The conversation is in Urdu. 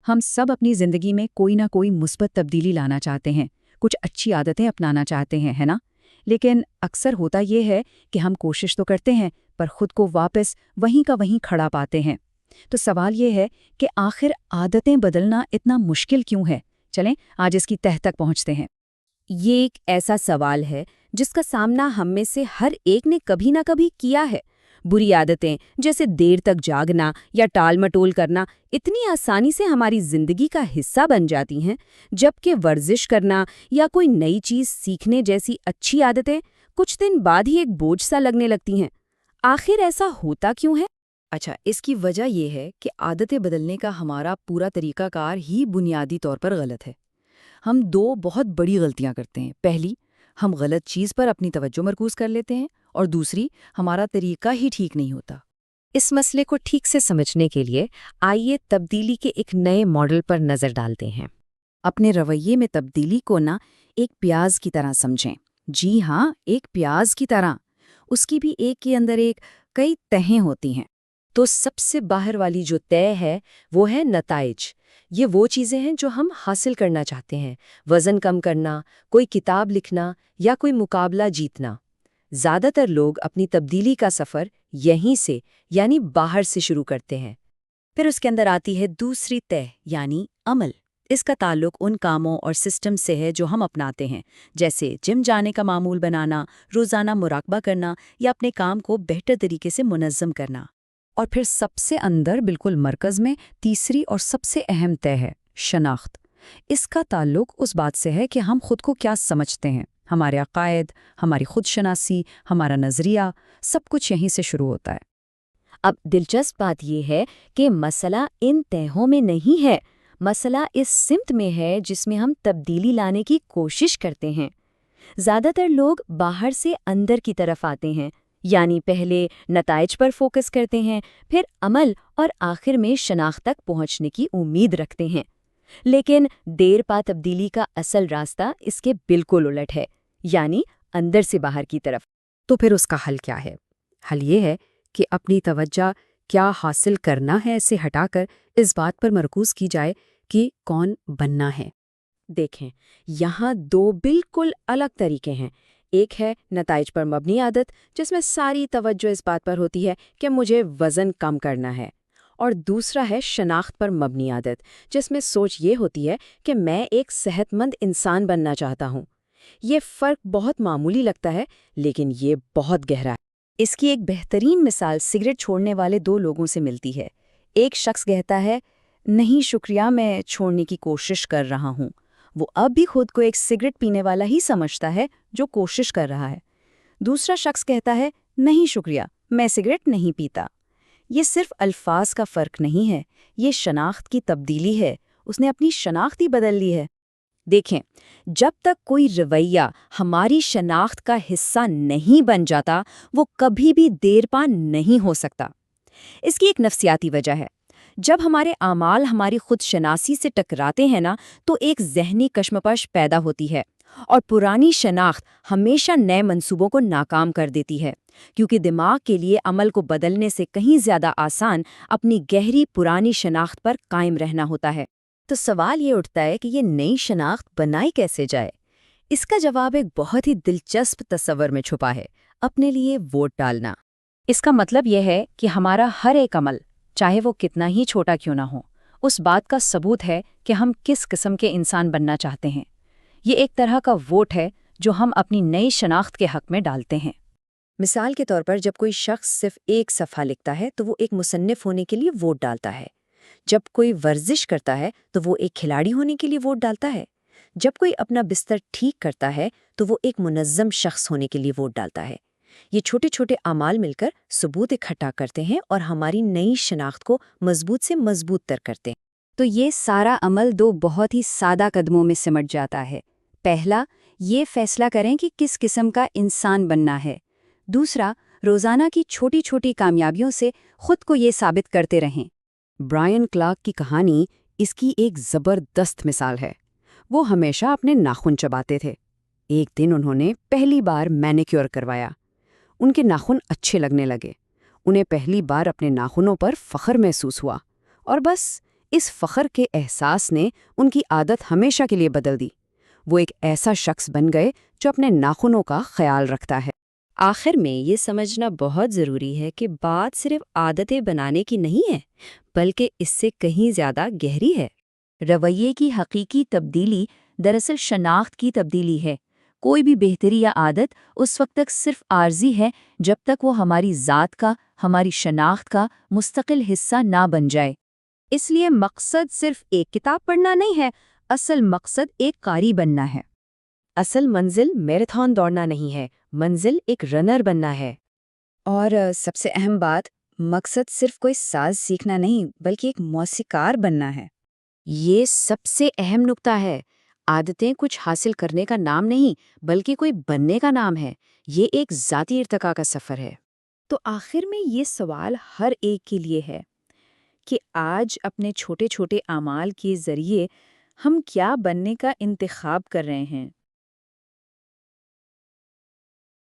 ہم سب اپنی زندگی میں کوئی نہ کوئی مثبت تبدیلی لانا چاہتے ہیں، کچھ اچھی عادتیں اپنانا چاہتے ہیں، ہے نا؟ لیکن اکثر ہوتا یہ ہے کہ ہم کوشش تو کرتے ہیں پر خود کو واپس وہیں کا وہیں کھڑا پاتے ہیں۔ تو سوال یہ ہے کہ آخر عادتیں بدلنا اتنا مشکل کیوں ہے؟ چلیں آج اس کی تہہ تک پہنچتے ہیں۔ یہ ایک ایسا سوال ہے جس کا سامنا ہم میں سے ہر ایک نے کبھی نہ کبھی کیا ہے۔ بری عادتیں جیسے دیر تک جاگنا یا ٹال مٹول کرنا اتنی آسانی سے ہماری زندگی کا حصہ بن جاتی ہیں، جبکہ ورزش کرنا یا کوئی نئی چیز سیکھنے جیسی اچھی عادتیں کچھ دن بعد ہی ایک بوجھ سا لگنے لگتی ہیں۔ آخر ایسا ہوتا کیوں ہے؟ اچھا، اس کی وجہ یہ ہے کہ عادتیں بدلنے کا ہمارا پورا طریقہ کار ہی بنیادی طور پر غلط ہے۔ ہم دو بہت بڑی غلطیاں کرتے ہیں۔ پہلی، ہم غلط چیز پر اپنی توجہ مرکوز کر لیتے ہیں، اور دوسری، ہمارا طریقہ ہی ٹھیک نہیں ہوتا۔ اس مسئلے کو ٹھیک سے سمجھنے کے لیے آئیے تبدیلی کے ایک نئے ماڈل پر نظر ڈالتے ہیں۔ اپنے رویے میں تبدیلی کو نہ ایک پیاز کی طرح سمجھیں۔ جی ہاں، ایک پیاز کی طرح۔ اس کی بھی ایک کے اندر ایک کئی تہیں ہوتی ہیں۔ تو سب سے باہر والی جو طے ہے وہ ہے نتائج۔ یہ وہ چیزیں ہیں جو ہم حاصل کرنا چاہتے ہیں، وزن کم کرنا، کوئی کتاب لکھنا یا کوئی مقابلہ جیتنا۔ زیادہ تر لوگ اپنی تبدیلی کا سفر یہیں سے یعنی باہر سے شروع کرتے ہیں۔ پھر اس کے اندر آتی ہے دوسری طے یعنی عمل۔ اس کا تعلق ان کاموں اور سسٹم سے ہے جو ہم اپناتے ہیں، جیسے جم جانے کا معمول بنانا، روزانہ مراقبہ کرنا یا اپنے کام کو بہتر طریقے سے منظم کرنا۔ اور پھر سب سے اندر بالکل مرکز میں تیسری اور سب سے اہم طے ہے شناخت۔ اس کا تعلق اس بات سے ہے کہ ہم خود کو کیا سمجھتے ہیں۔ ہمارے عقائد، ہماری خود شناسی، ہمارا نظریہ، سب کچھ یہیں سے شروع ہوتا ہے۔ اب دلچسپ بات یہ ہے کہ مسئلہ ان تہوں میں نہیں ہے، مسئلہ اس سمت میں ہے جس میں ہم تبدیلی لانے کی کوشش کرتے ہیں۔ زیادہ تر لوگ باہر سے اندر کی طرف آتے ہیں، یعنی پہلے نتائج پر فوکس کرتے ہیں، پھر عمل اور آخر میں شناخت تک پہنچنے کی امید رکھتے ہیں۔ لیکن دیر پا تبدیلی کا اصل راستہ اس کے بالکل الٹ ہے، یعنی اندر سے باہر کی طرف۔ تو پھر اس کا حل کیا ہے؟ حل یہ ہے کہ اپنی توجہ کیا حاصل کرنا ہے سے ہٹا کر اس بات پر مرکوز کی جائے کہ کون بننا ہے۔ دیکھیں، یہاں دو بالکل الگ طریقے ہیں۔ ایک ہے نتائج پر مبنی عادت، جس میں ساری توجہ اس بات پر ہوتی ہے کہ مجھے وزن کم کرنا ہے، اور دوسرا ہے شناخت پر مبنی عادت، جس میں سوچ یہ ہوتی ہے کہ میں ایک صحت مند انسان بننا چاہتا ہوں۔ یہ فرق بہت معمولی لگتا ہے، لیکن یہ بہت گہرا ہے۔ اس کی ایک بہترین مثال سگریٹ چھوڑنے والے دو لوگوں سے ملتی ہے۔ ایک شخص کہتا ہے، نہیں شکریہ، میں چھوڑنے کی کوشش کر رہا ہوں۔ وہ اب بھی خود کو ایک سگریٹ پینے والا ہی سمجھتا ہے جو کوشش کر رہا ہے۔ دوسرا شخص کہتا ہے، نہیں شکریہ، میں سگریٹ نہیں پیتا۔ یہ صرف الفاظ کا فرق نہیں ہے، یہ شناخت کی تبدیلی ہے۔ اس نے اپنی شناخت ہی بدل لی ہے۔ دیکھیں، جب تک کوئی رویہ ہماری شناخت کا حصہ نہیں بن جاتا، وہ کبھی بھی دیر پا نہیں ہو سکتا۔ اس کی ایک نفسیاتی وجہ ہے۔ جب ہمارے اعمال ہماری خود شناسی سے ٹکراتے ہیں نا، تو ایک ذہنی کشمکش پیدا ہوتی ہے، اور پرانی شناخت ہمیشہ نئے منصوبوں کو ناکام کر دیتی ہے، کیونکہ دماغ کے لیے عمل کو بدلنے سے کہیں زیادہ آسان اپنی گہری پرانی شناخت پر قائم رہنا ہوتا ہے۔ تو سوال یہ اٹھتا ہے کہ یہ نئی شناخت بنائی کیسے جائے؟ اس کا جواب ایک بہت ہی دلچسپ تصور میں چھپا ہے: اپنے لیے ووٹ ڈالنا۔ اس کا مطلب یہ ہے کہ ہمارا ہر ایک عمل، چاہے وہ کتنا ہی چھوٹا کیوں نہ ہو، اس بات کا ثبوت ہے کہ ہم کس قسم کے انسان بننا چاہتے ہیں۔ یہ ایک طرح کا ووٹ ہے جو ہم اپنی نئی شناخت کے حق میں ڈالتے ہیں۔ مثال کے طور پر، جب کوئی شخص صرف ایک صفحہ لکھتا ہے تو وہ ایک مصنف ہونے کے لیے ووٹ ڈالتا ہے۔ جب کوئی ورزش کرتا ہے تو وہ ایک کھلاڑی ہونے کے لیے ووٹ ڈالتا ہے۔ جب کوئی اپنا بستر ٹھیک کرتا ہے تو وہ ایک منظم شخص ہونے کے لیے ووٹ ڈالتا ہے۔ یہ چھوٹے چھوٹے اعمال مل کر ثبوت اکٹھا کرتے ہیں اور ہماری نئی شناخت کو مضبوط سے مضبوط تر کرتے ہیں۔ تو یہ سارا عمل دو بہت ہی سادہ قدموں میں سمٹ جاتا ہے۔ پہلا، یہ فیصلہ کریں کہ کس قسم کا انسان بننا ہے۔ دوسرا، روزانہ کی چھوٹی چھوٹی کامیابیوں سے خود کو یہ ثابت کرتے رہیں۔ برائن کلارک کی کہانی اس کی ایک زبردست مثال ہے۔ وہ ہمیشہ اپنے ناخن چباتے تھے۔ ایک دن انہوں نے پہلی بار مینیکیور کروایا۔ ان کے ناخن اچھے لگنے لگے۔ انہیں پہلی بار اپنے ناخنوں پر فخر محسوس ہوا، اور بس اس فخر کے احساس نے ان کی عادت ہمیشہ کے لیے بدل دی۔ وہ ایک ایسا شخص بن گئے جو اپنے ناخنوں کا خیال رکھتا ہے۔ آخر میں یہ سمجھنا بہت ضروری ہے کہ بات صرف عادتیں بنانے کی نہیں ہے، بلکہ اس سے کہیں زیادہ گہری ہے۔ رویے کی حقیقی تبدیلی دراصل شناخت کی تبدیلی ہے۔ کوئی بھی بہتری یا عادت اس وقت تک صرف عارضی ہے جب تک وہ ہماری ذات کا، ہماری شناخت کا مستقل حصہ نہ بن جائے۔ اس لیے مقصد صرف ایک کتاب پڑھنا نہیں ہے، اصل مقصد ایک قاری بننا ہے۔ اصل منزل میراتھن دوڑنا نہیں ہے، منزل ایک رنر بننا ہے۔ اور سب سے اہم بات، مقصد صرف کوئی ساز سیکھنا نہیں بلکہ ایک موسیقار بننا ہے۔ یہ سب سے اہم نکتہ ہے۔ عادتیں کچھ حاصل کرنے کا نام نہیں بلکہ کوئی بننے کا نام ہے۔ یہ ایک ذاتی ارتقاء کا سفر ہے۔ تو آخر میں یہ سوال ہر ایک کے لیے ہے کہ آج اپنے چھوٹے چھوٹے اعمال کے ذریعے ہم کیا بننے کا انتخاب کر رہے ہیں۔